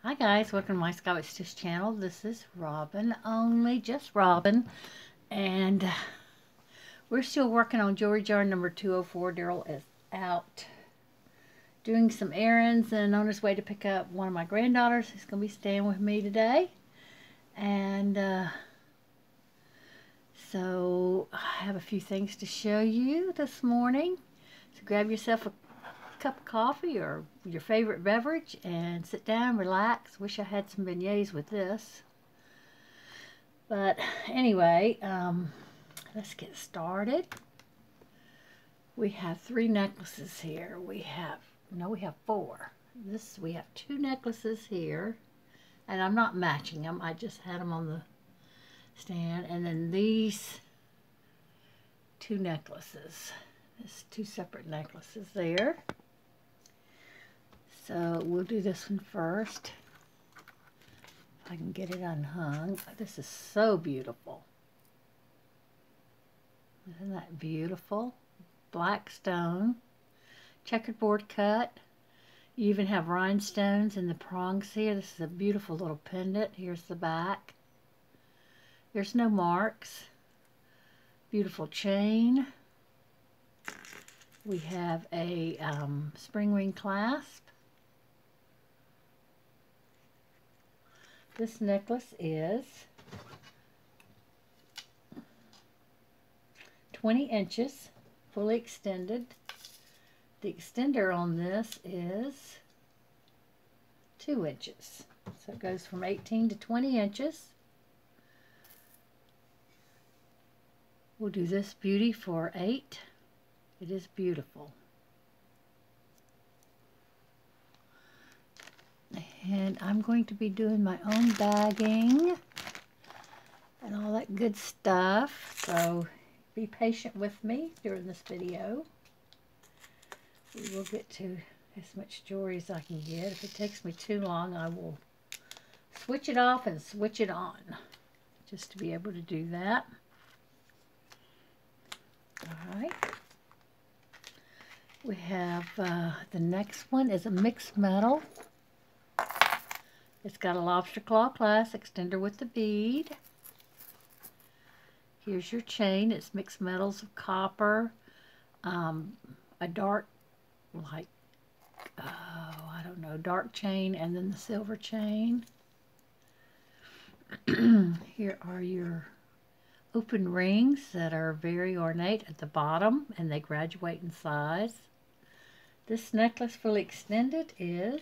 Hi guys, welcome to my Skyway Stitch channel. This is Robin, just Robin, and we're still working on jewelry jar number 204. Daryl is out doing some errands and on his way to pick up one of my granddaughters. He's going to be staying with me today, and so I have a few things to show you this morning. So grab yourself a cup of coffee or your favorite beverage and sit down, relax. Wish I had some beignets with this, but anyway, let's get started. We have 3 necklaces here. We have four. We have 2 necklaces here, and I'm not matching them. I just had them on the stand, and then these 2 necklaces. There's 2 separate necklaces there. So we'll do this one first. If I can get it unhung. This is so beautiful. Isn't that beautiful? Black stone, checkerboard cut. You even have rhinestones in the prongs here. This is a beautiful little pendant. Here's the back. There's no marks. Beautiful chain. We have a spring ring clasp. This necklace is 20 inches, fully extended. The extender on this is 2 inches. So it goes from 18 to 20 inches. We'll do this beauty for 8. It is beautiful. And I'm going to be doing my own bagging and all that good stuff, so be patient with me during this video. We will get to as much jewelry as I can get. If it takes me too long, I will switch it off and switch it on, just to be able to do that. Alright. We have the next one is a mixed metal. It's got a lobster claw clasp extender with the bead. Here's your chain. It's mixed metals of copper, a dark, like, I don't know, dark chain, and then the silver chain. Here are your open rings that are very ornate at the bottom, and they graduate in size. This necklace fully extended is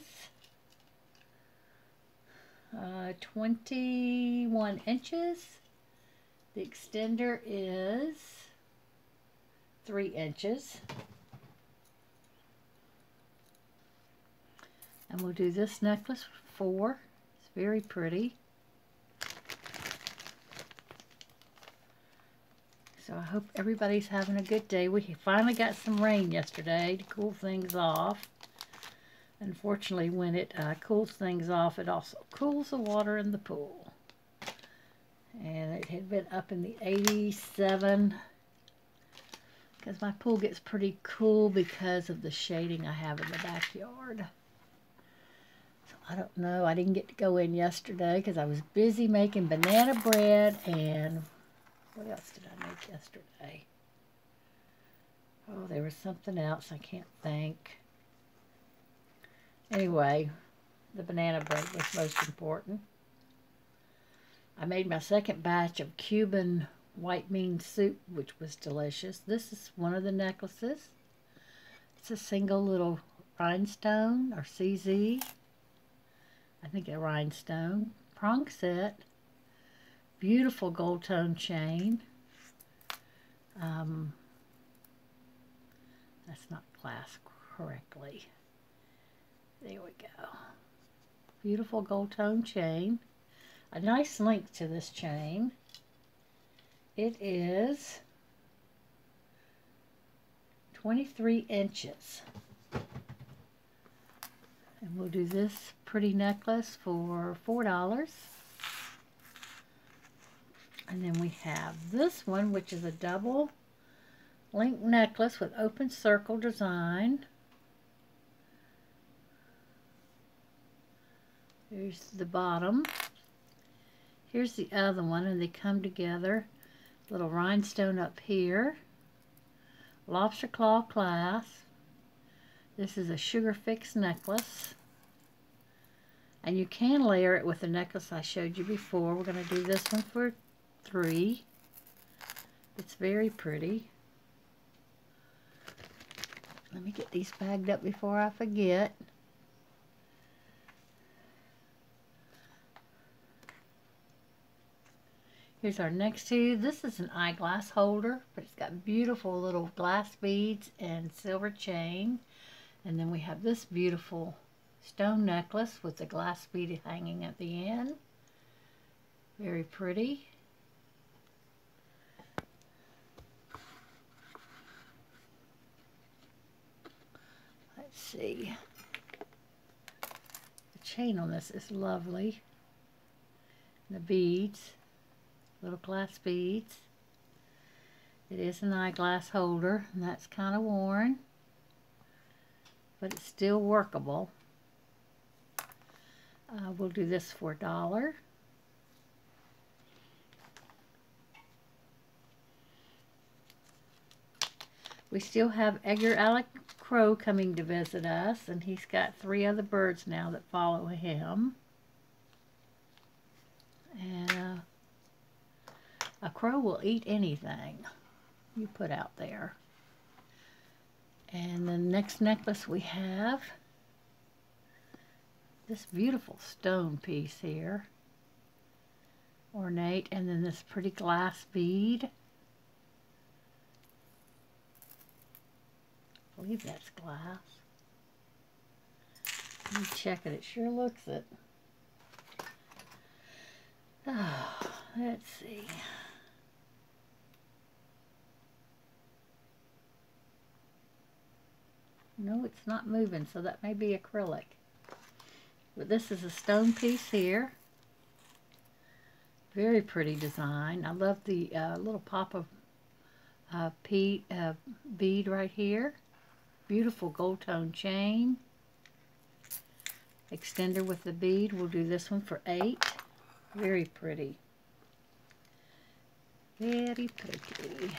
21 inches. The extender is 3 inches. And we'll do this necklace for 4. It's very pretty. So I hope everybody's having a good day. We finally got some rain yesterday to cool things off. Unfortunately, when it cools things off, it also cools the water in the pool. And it had been up in the 87, because my pool gets pretty cool because of the shading I have in the backyard. So I don't know. I didn't get to go in yesterday because I was busy making banana bread, and what else did I make yesterday? Oh, there was something else I can't think. Anyway, the banana bread was most important. I made my second batch of Cuban white bean soup, which was delicious. This is one of the necklaces. It's a single little rhinestone, or CZ. I think a rhinestone. Prong set. Beautiful gold tone chain. That's not clasped correctly. There we go. Beautiful gold tone chain. A nice length to this chain. It is 23 inches. And we'll do this pretty necklace for $4. And then we have this one, which is a double link necklace with open circle design. Here's the bottom. Here's the other one, and they come together. Little rhinestone up here. Lobster claw clasp. This is a sugar fix necklace. And you can layer it with the necklace I showed you before. We're going to do this one for $3. It's very pretty. Let me get these bagged up before I forget. Here's our next two. This is an eyeglass holder, but it's got beautiful little glass beads and silver chain. And then we have this beautiful stone necklace with the glass bead hanging at the end. Very pretty. Let's see. The chain on this is lovely. And the beads, little glass beads. It is an eyeglass holder, and that's kind of worn, but it's still workable. We'll do this for $1. We still have Edgar Allan Crow coming to visit us, and he's got 3 other birds now that follow him. And a crow will eat anything you put out there. And the next necklace we have this beautiful stone piece here, ornate, and then this pretty glass bead. I believe that's glass. Let me check it. It sure looks it. Oh, let's see. No, it's not moving, so that may be acrylic. But this is a stone piece here. Very pretty design. I love the little pop of bead right here. Beautiful gold tone chain. Extender with the bead. We'll do this one for $8. Very pretty. Very pretty.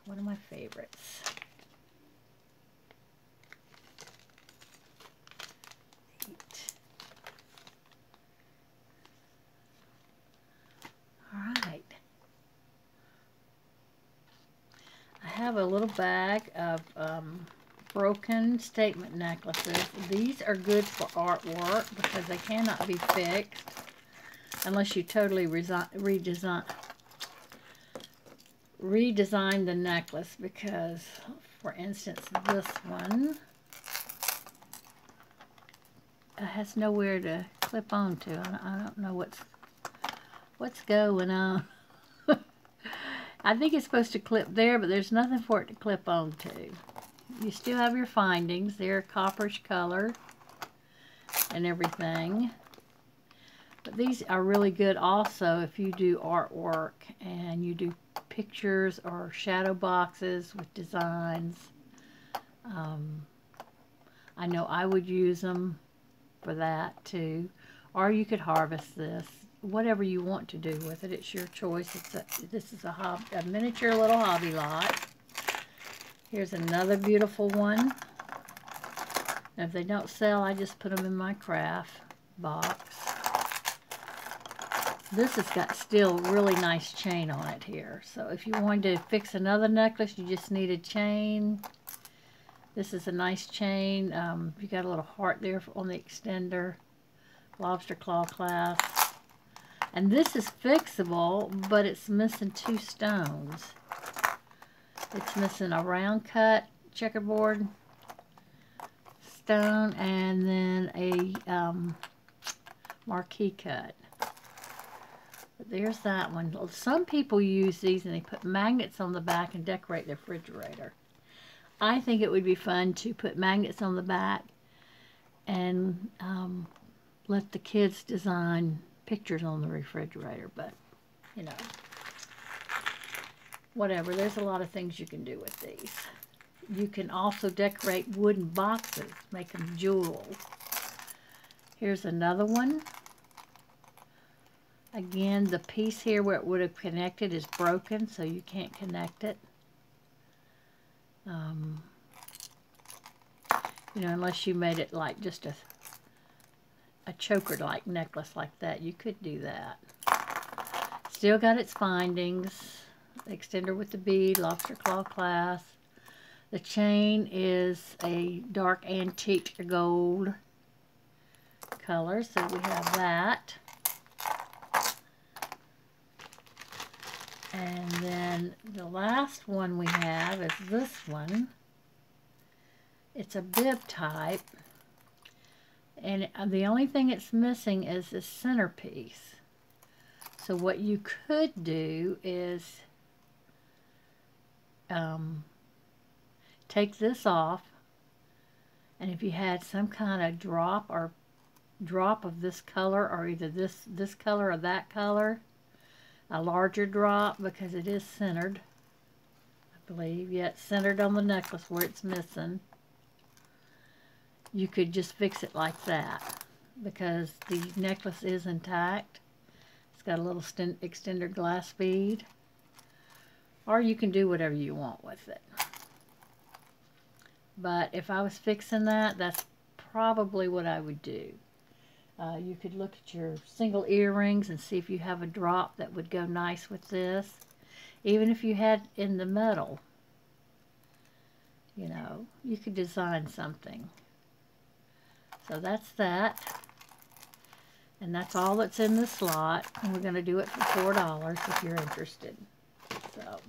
One of my favorites. Alright. I have a little bag of broken statement necklaces. These are good for artwork because they cannot be fixed unless you totally redesign the necklace, because, for instance, this one has nowhere to clip onto. I don't know what's going on. I think it's supposed to clip there, but there's nothing for it to clip onto. You still have your findings. They're copperish color and everything. But these are really good also if you do artwork and you do pictures or shadow boxes with designs. I know I would use them for that too. Or you could harvest this. Whatever you want to do with it, it's your choice. This is a miniature little hobby lot. Here's another beautiful one. And if they don't sell, I just put them in my craft box. This has got still really nice chain on it here. So if you wanted to fix another necklace, you just need a chain. This is a nice chain. You got a little heart there on the extender. Lobster claw clasp. And this is fixable, but it's missing 2 stones. It's missing a round cut checkerboard stone and then a marquee cut. But there's that one. Some people use these and they put magnets on the back and decorate their refrigerator. I think it would be fun to put magnets on the back and let the kids design pictures on the refrigerator, but you know, whatever. There's a lot of things you can do with these. You can also decorate wooden boxes, make them jewels. Here's another one. Again, the piece here where it would have connected is broken, so you can't connect it. You know, unless you made it like just a choker-like necklace like that, you could do that. Still got its findings. Extender with the bead, lobster claw clasp. The chain is a dark antique gold color, so we have that. And then the last one we have is this one. It's a bib type, and the only thing it's missing is the centerpiece. So what you could do is take this off, and if you had some kind of drop of this color, or either this color or that color, a larger drop, because it is centered, I believe. Yeah, it's centered on the necklace where it's missing. You could just fix it like that, because the necklace is intact. It's got a little extender glass bead, or you can do whatever you want with it. But if I was fixing that, that's probably what I would do. You could look at your single earrings and see if you have a drop that would go nice with this. Even if you had in the metal, you know, you could design something. So that's that. And that's all that's in the slot. And we're going to do it for $4 if you're interested. So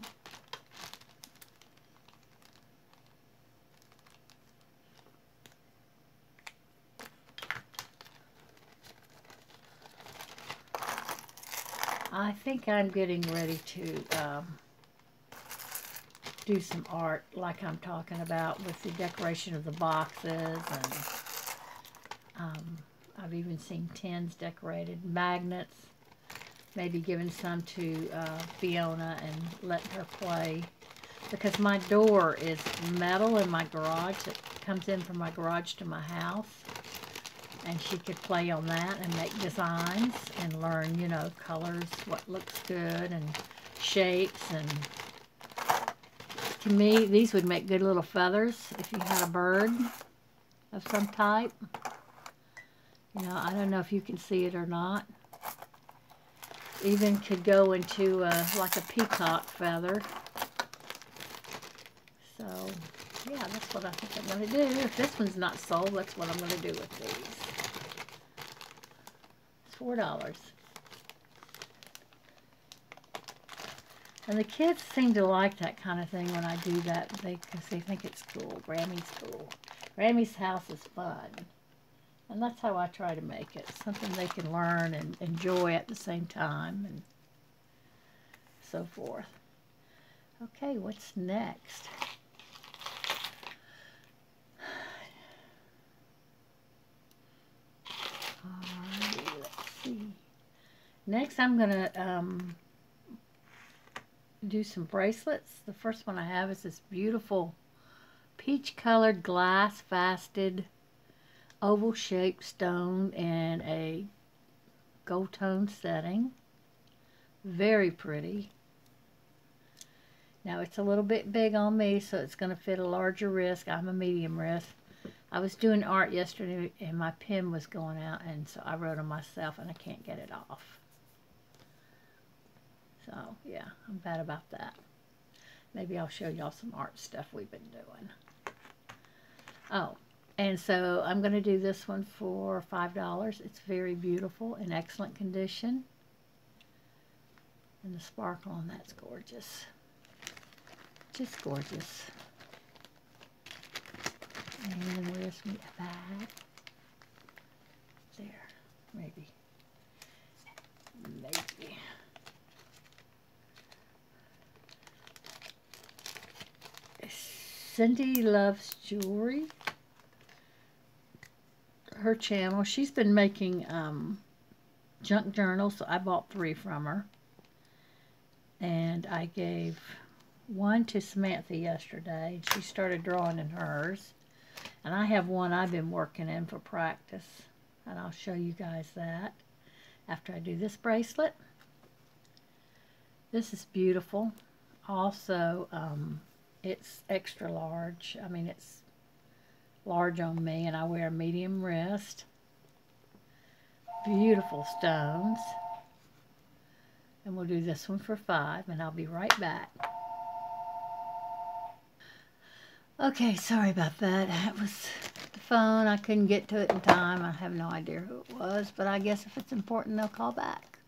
I think I'm getting ready to do some art like I'm talking about with the decoration of the boxes, and I've even seen tins decorated, magnets, maybe giving some to Fiona and letting her play, because my door is metal in my garage. It comes in from my garage to my house, and she could play on that and make designs and learn, you know, colors, what looks good, and shapes. And to me, these would make good little feathers if you had a bird of some type. You know, I don't know if you can see it or not. Even could go into like a peacock feather. So, yeah, that's what I think I'm going to do. If this one's not sold, that's what I'm going to do with these. It's $4. And the kids seem to like that kind of thing when I do that, because they think it's cool. Grammy's cool. Grammy's house is fun. And that's how I try to make it. Something they can learn and enjoy at the same time, and so forth. Okay, what's next? Alright, let's see. Next I'm going to do some bracelets. The first one I have is this beautiful peach-colored glass-faceted oval-shaped stone in a gold tone setting. Very pretty. Now it's a little bit big on me, so it's going to fit a larger wrist. I'm a medium wrist. I was doing art yesterday and my pen was going out, and so I wrote on myself and I can't get it off. So yeah, I'm bad about that. Maybe I'll show y'all some art stuff we've been doing. Oh, and so I'm going to do this one for $5. It's very beautiful, in excellent condition. And the sparkle on that's gorgeous. Just gorgeous. And where's my bag? There, maybe. Maybe. Cindy Loves Jewelry. Her channel. She's been making junk journals, so I bought 3 from her. And I gave one to Samantha yesterday. She started drawing in hers. And I have one I've been working in for practice. and I'll show you guys that after I do this bracelet. This is beautiful. Also, it's extra large. I mean, it's large on me, and I wear a medium wrist. Beautiful stones. And we'll do this one for $5, and I'll be right back. Okay, sorry about that. That was the phone. I couldn't get to it in time. I have no idea who it was, but I guess if it's important, they'll call back.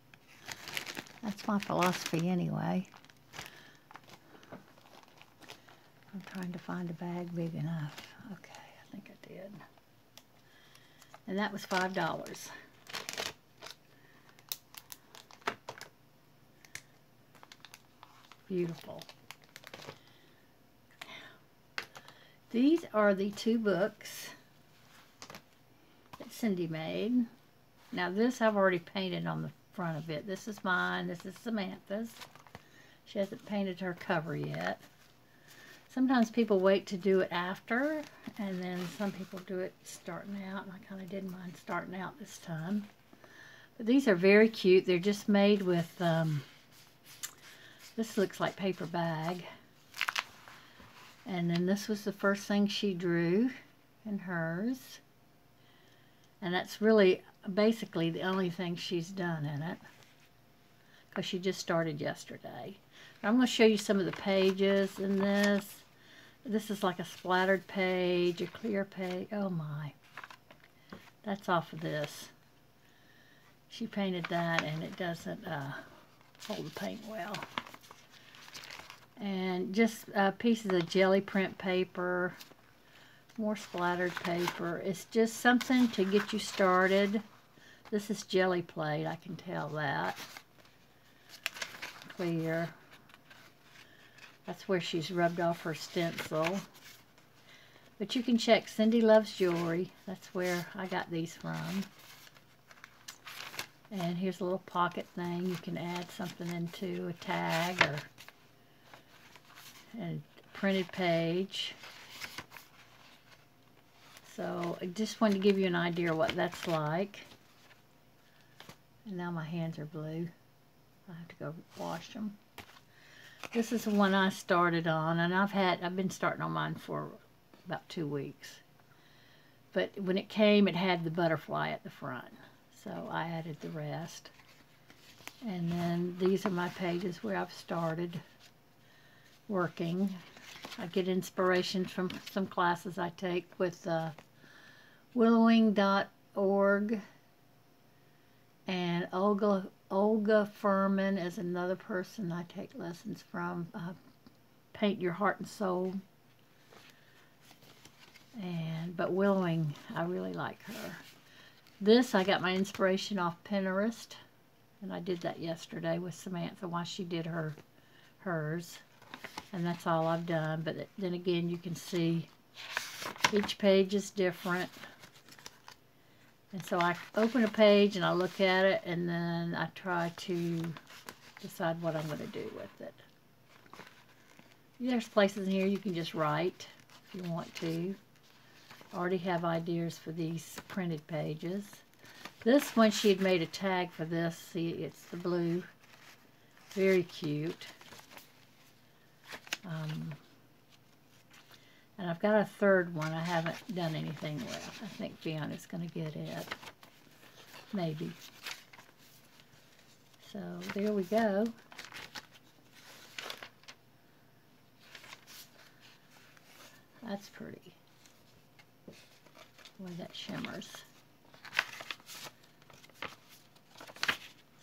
That's my philosophy anyway. I'm trying to find a bag big enough. Okay, I think I did. And that was $5. Beautiful. These are the 2 books that Cindy made. Now this I've already painted on the front of it. This is mine. This is Samantha's. She hasn't painted her cover yet. Sometimes people wait to do it after, and then some people do it starting out, and I kind of did mine starting out this time. But these are very cute. They're just made with, this looks like paper bag. And then this was the first thing she drew in hers. And that's really basically the only thing she's done in it, because she just started yesterday. I'm going to show you some of the pages in this. This is like a splattered page, a clear page. Oh my. That's off of this. She painted that, and it doesn't hold the paint well. And just pieces of jelly print paper, more splattered paper. It's just something to get you started. This is jelly plate, I can tell that. Clear. That's where she's rubbed off her stencil. But you can check Cindy Loves Jewelry. That's where I got these from. And here's a little pocket thing. You can add something into a tag or a printed page. So I just wanted to give you an idea of what that's like. And now my hands are blue. I have to go wash them. This is the one I started on, and I've been starting on mine for about 2 weeks. But when it came, it had the butterfly at the front, so I added the rest. And then these are my pages where I've started working. I get inspiration from some classes I take with willowing.org, and Olga Furman is another person I take lessons from. Paint Your Heart and Soul. But Willowing, I really like her. This, I got my inspiration off Pinterest, and I did that yesterday with Samantha while she did hers. And that's all I've done. But then again, you can see each page is different. And so I open a page and I look at it, and then I try to decide what I'm going to do with it. There's places in here you can just write if you want to. I already have ideas for these printed pages. This one, she had made a tag for this. See, it's the blue. Very cute. And I've got a third one I haven't done anything with. I think Fiona's going to get it. Maybe. So there we go. That's pretty. The way that shimmers.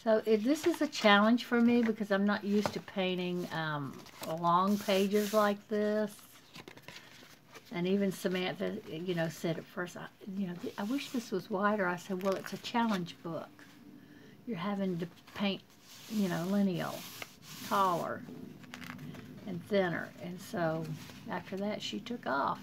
So this is a challenge for me because I'm not used to painting long pages like this. And even Samantha, you know, said at first, I wish this was wider. I said, well, it's a challenge book. You're having to paint, lineal, taller, and thinner. And so after that, she took off.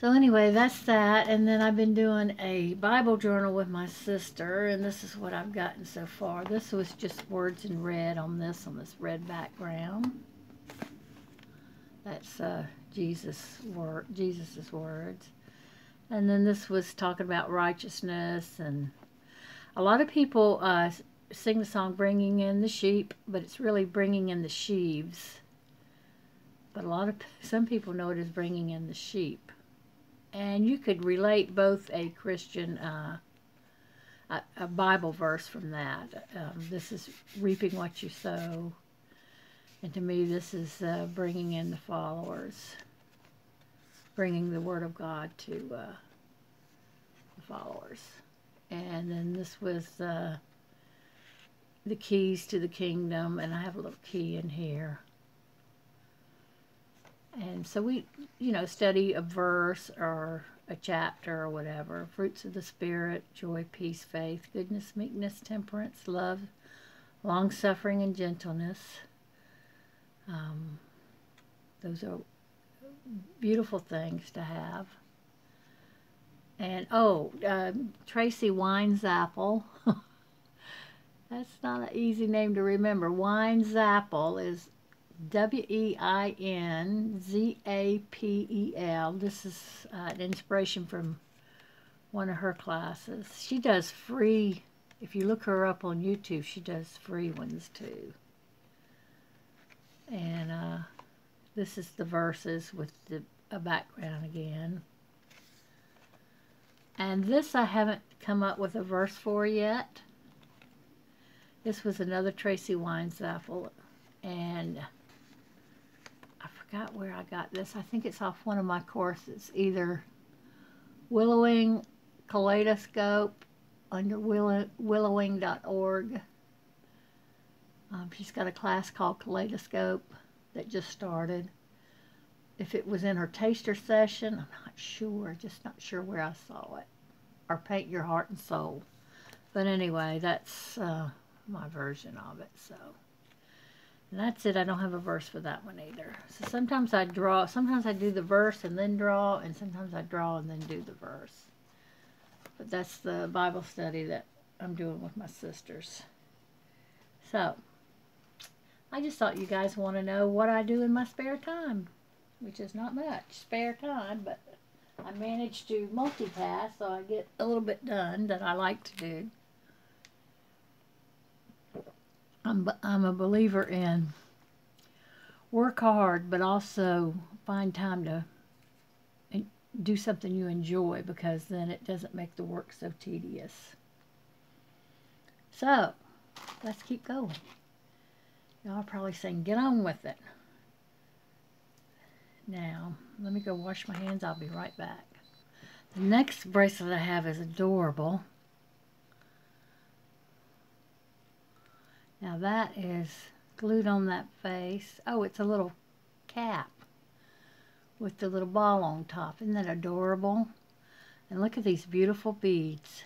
So anyway, that's that. And then I've been doing a Bible journal with my sister, and this is what I've gotten so far. This was just words in red on this red background. That's Jesus's words. And then this was talking about righteousness, and a lot of people sing the song "Bringing in the Sheep," but it's really "Bringing in the Sheaves." But some people know it as "Bringing in the Sheep," and you could relate both a Christian, a Bible verse from that. This is reaping what you sow, and to me, this is bringing in the followers, bringing the Word of God to the followers. And then this was the keys to the kingdom, and I have a little key in here. And so we, study a verse or a chapter or whatever. Fruits of the Spirit: joy, peace, faith, goodness, meekness, temperance, love, long-suffering, and gentleness. Those are beautiful things to have. And Tracy Weinzappel. That's not an easy name to remember. Weinzappel is Weinzapel. This is an inspiration from one of her classes. She does free, if you look her up on YouTube, she does free ones too. And this is the verses with a background again. And this I haven't come up with a verse for yet. This was another Tracy Weinzappel, and I forgot where I got this. I think it's off one of my courses, either Willowing Kaleidoscope under willowing.org. She's got a class called Kaleidoscope that just started. If it was in her taster session, I'm not sure, just not sure where I saw it. Or Paint Your Heart and Soul. But anyway, that's my version of it. So, and that's it. I don't have a verse for that one either. So sometimes I draw, sometimes I do the verse and then draw, and sometimes I draw and then do the verse. But that's the Bible study that I'm doing with my sisters. So, I just thought you guys want to know what I do in my spare time, which is not much spare time, but I manage to multitask, so I get a little bit done that I like to do. I'm a believer in work hard, but also find time to do something you enjoy, because then it doesn't make the work so tedious. So, let's keep going. Y'all are probably saying, get on with it. Now, let me go wash my hands. I'll be right back. The next bracelet I have is adorable. Now that is glued on that face. Oh, it's a little cap with the little ball on top. Isn't that adorable? And look at these beautiful beads.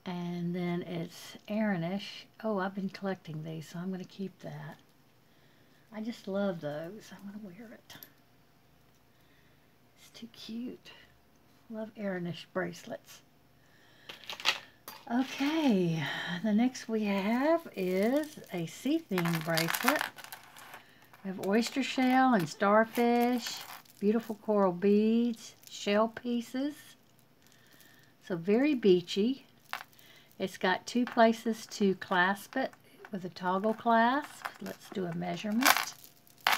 And then it's Aaronish. Oh, I've been collecting these, so I'm going to keep that. I just love those. I'm going to wear it. It's too cute. Love Aaronish bracelets. Okay, the next we have is a sea-themed bracelet. We have oyster shell and starfish, beautiful coral beads, shell pieces. So very beachy. It's got 2 places to clasp it with a toggle clasp. Let's do a measurement. A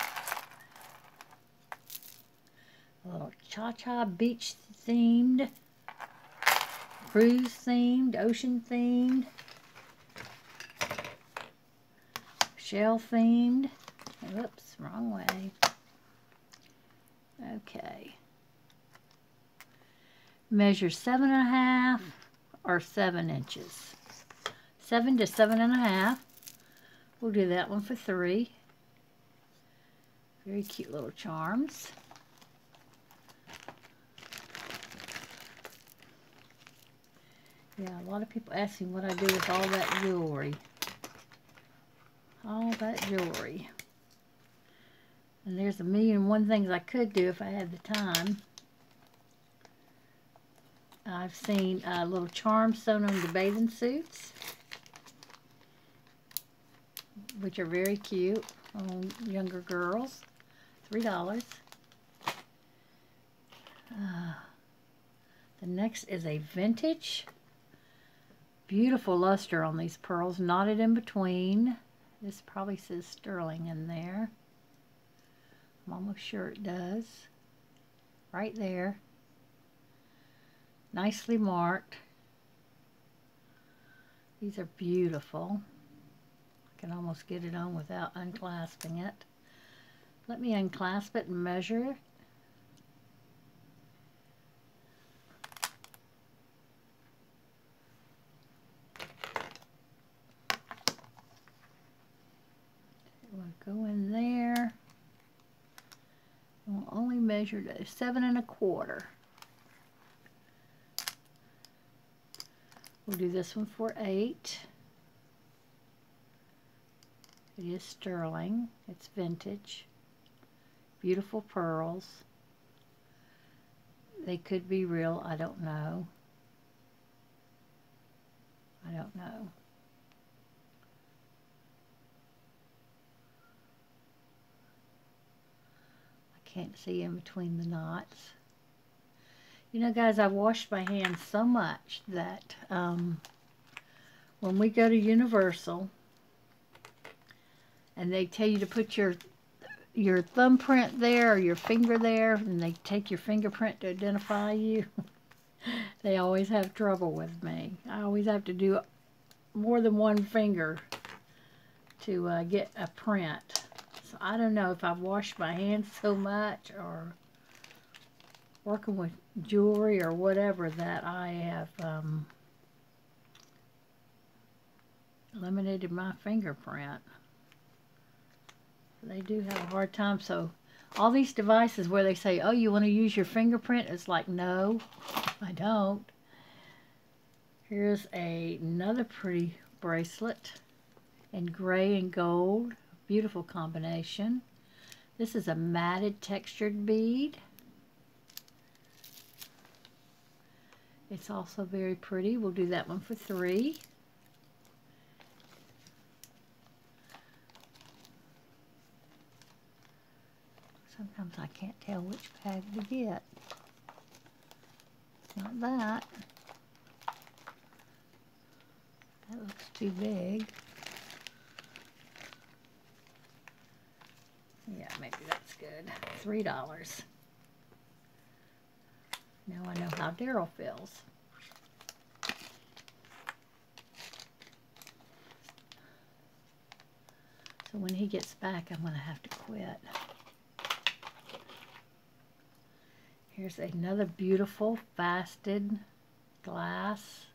little cha-cha beach themed, cruise themed, ocean themed, shell themed. Whoops, wrong way. Okay. Measure 7.5 or 7 inches. 7 to 7.5. We'll do that one for 3. Very cute little charms. Yeah, a lot of people ask me what I do with all that jewelry. All that jewelry. And there's 1,000,001 things I could do if I had the time. I've seen little charms sewn on the bathing suits, which are very cute on younger girls. $3. The next is a vintage. Beautiful luster on these pearls, knotted in between. This probably says sterling in there. I'm almost sure it does. Right there. Nicely marked. These are beautiful. I can almost get it on without unclasping it. Let me unclasp it and measure it. We'll go in there. We'll only measure to 7 1/4. We'll do this one for 8. It is sterling. It's vintage. Beautiful pearls. They could be real. I don't know. I don't know. I can't see in between the knots. You know, guys, I washed my hands so much that when we go to Universal and they tell you to put your thumbprint there or your finger there, and they take your fingerprint to identify you, they always have trouble with me. I always have to do more than one finger to get a print. So I don't know if I've washed my hands so much or working with jewelry or whatever that I have eliminated my fingerprint. They do have a hard time. So all these devices where they say, oh, you want to use your fingerprint, it's like, no, I don't. Here's another pretty bracelet in gray and gold. Beautiful combination. This is a matted textured bead. It's also very pretty. We'll do that one for 3. Sometimes I can't tell which bag to get. It's not that. That looks too big. Yeah, maybe that's good. $3. Now I know how Daryl feels. So when he gets back, I'm going to have to quit. Here's another beautiful faceted glass.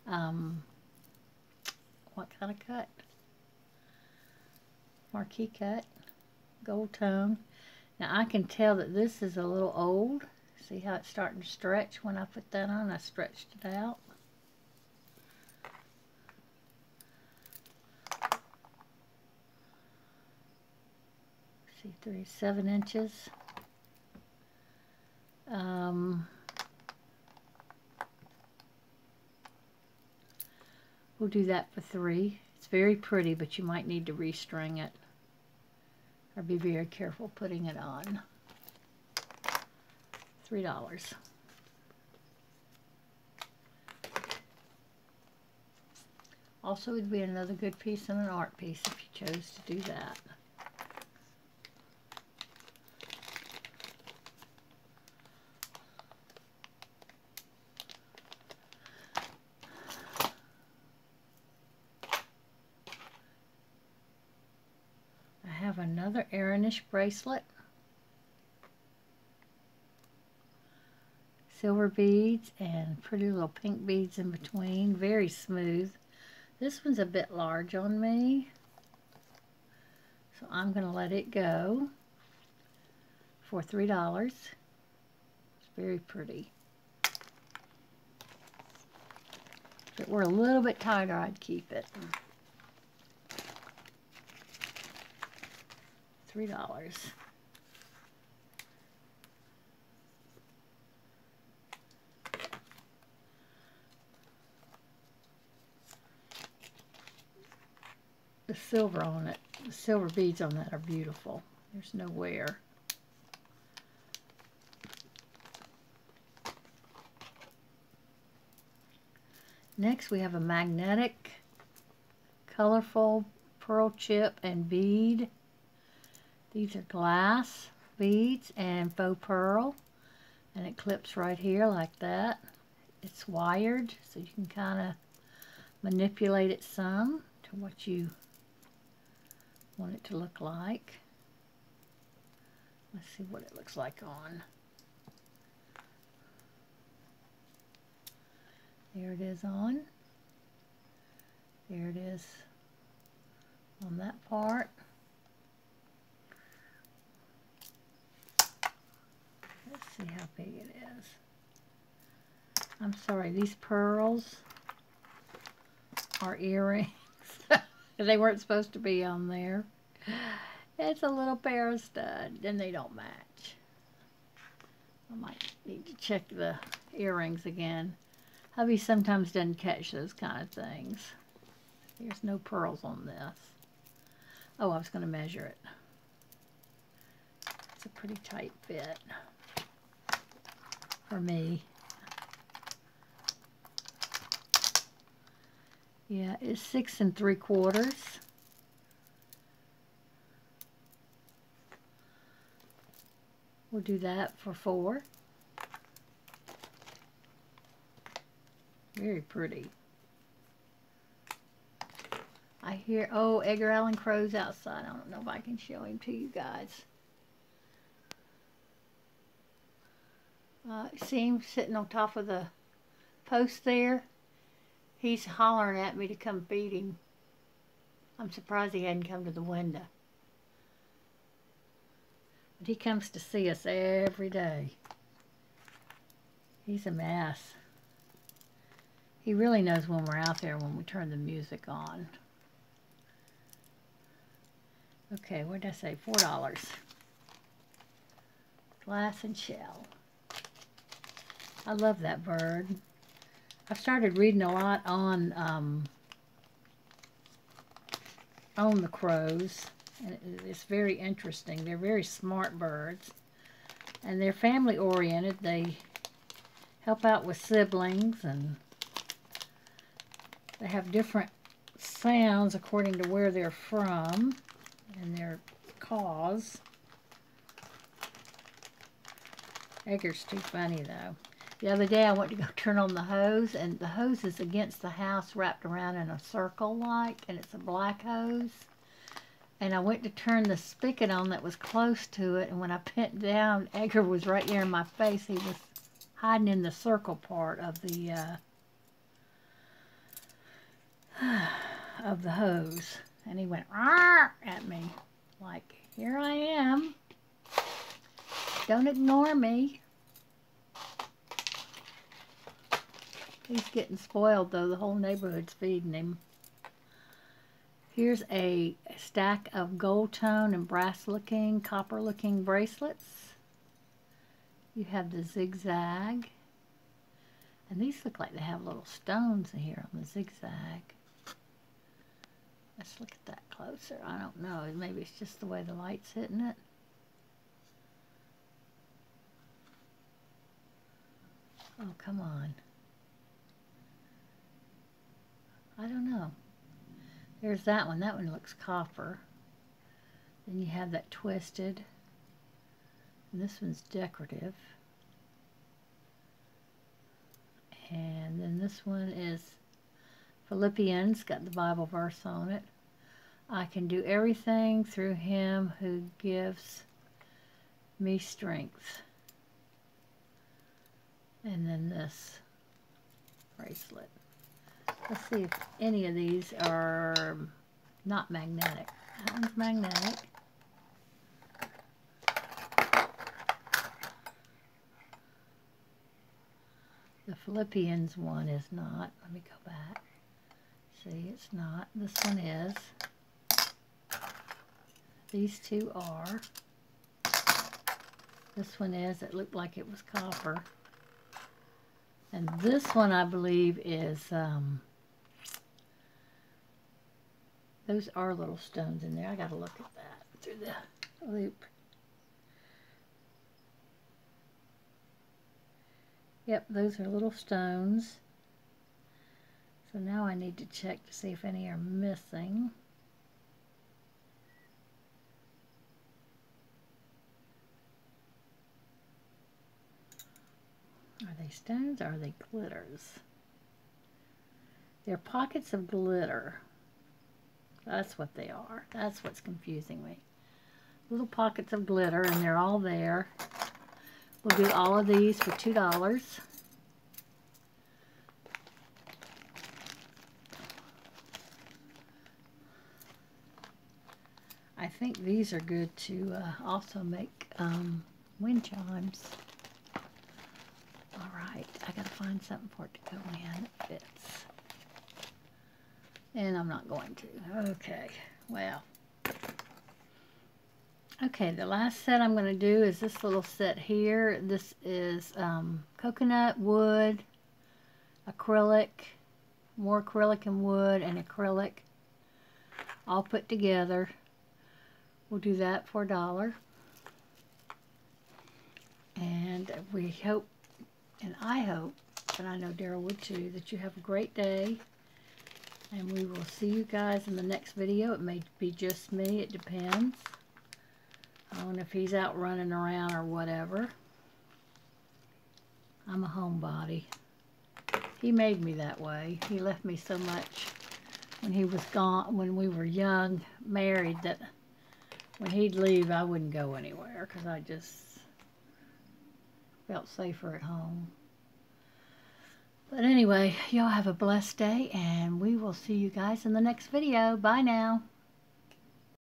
What kind of cut? Marquee cut. Gold tone. Now I can tell that this is a little old. See how it's starting to stretch when I put that on? I stretched it out. See, 7 inches. We'll do that for 3. It's very pretty, but you might need to restring it. Or be very careful putting it on. $3. Also, would be another good piece and an art piece if you chose to do that. I have another Aranish bracelet. Silver beads and pretty little pink beads in between. Very smooth. This one's a bit large on me, so I'm going to let it go for $3. It's very pretty. If it were a little bit tighter, I'd keep it. $3. The silver on it, the silver beads on that are beautiful. There's no wear. Next we have a magnetic, colorful pearl chip and bead. These are glass beads and faux pearl, and it clips right here like that. It's wired, so you can kind of manipulate it some to what you want it to look like. Let's see what it looks like on. There it is on. There it is on that part. Let's see how big it is. I'm sorry, these pearls are earrings. They weren't supposed to be on there. It's a little pair of studs, and they don't match. I might need to check the earrings again. Hubby sometimes doesn't catch those kind of things. There's no pearls on this. Oh, I was going to measure it. It's a pretty tight fit for me. Yeah, it's 6 3/4. We'll do that for 4. Very pretty. I hear, oh, Edgar Allan Crow's outside. I don't know if I can show him to you guys. See him sitting on top of the post there? He's hollering at me to come feed him. I'm surprised he hadn't come to the window. But he comes to see us every day. He's a mess. He really knows when we're out there when we turn the music on. Okay, what did I say? $4. Glass and shell. I love that bird. I've started reading a lot on the crows, and it's very interesting. They're very smart birds, and they're family oriented. They help out with siblings, and they have different sounds according to where they're from and their cause. Edgar's too funny though. The other day I went to go turn on the hose, and the hose is against the house wrapped around in a circle like, and it's a black hose. And I went to turn the spigot on that was close to it, and when I bent down, Edgar was right there in my face. He was hiding in the circle part of the hose, and he went "Arr!" at me like, here I am, don't ignore me. He's getting spoiled though. The whole neighborhood's feeding him. Here's a stack of gold tone and brass looking, copper looking bracelets. You have the zigzag, and these look like they have little stones in here on the zigzag. Let's look at that closer. I don't know, maybe it's just the way the light's hitting it. Oh, come on. I don't know. There's that one. That one looks copper. Then you have that twisted. And this one's decorative. And then this one is Philippians, got the Bible verse on it. I can do everything through him who gives me strength. And then this bracelet. Let's see if any of these are not magnetic. That one's magnetic. The Philippians one is not. Let me go back. See, it's not. This one is. These two are. This one is. It looked like it was copper. And this one, I believe, is, those are little stones in there. I got to look at that through the loop. Yep, those are little stones. So now I need to check to see if any are missing. Are they stones or are they glitters? They're pockets of glitter. That's what they are. That's what's confusing me. Little pockets of glitter, and they're all there. We'll do all of these for $2. I think these are good to also make wind chimes. Alright, I gotta find something for it to go in that fits. And I'm not going to. Okay, well. Okay, the last set I'm going to do is this little set here. This is coconut, wood, acrylic, more acrylic and wood, and acrylic all put together. We'll do that for $1. And we hope, and I hope, and I know Daryl would too, that you have a great day. And we will see you guys in the next video. It may be just me, it depends. I don't know if he's out running around or whatever. I'm a homebody. He made me that way. He left me so much when he was gone, when we were young, married, that when he'd leave, I wouldn't go anywhere because I just felt safer at home. But anyway, y'all have a blessed day, and we will see you guys in the next video. Bye now.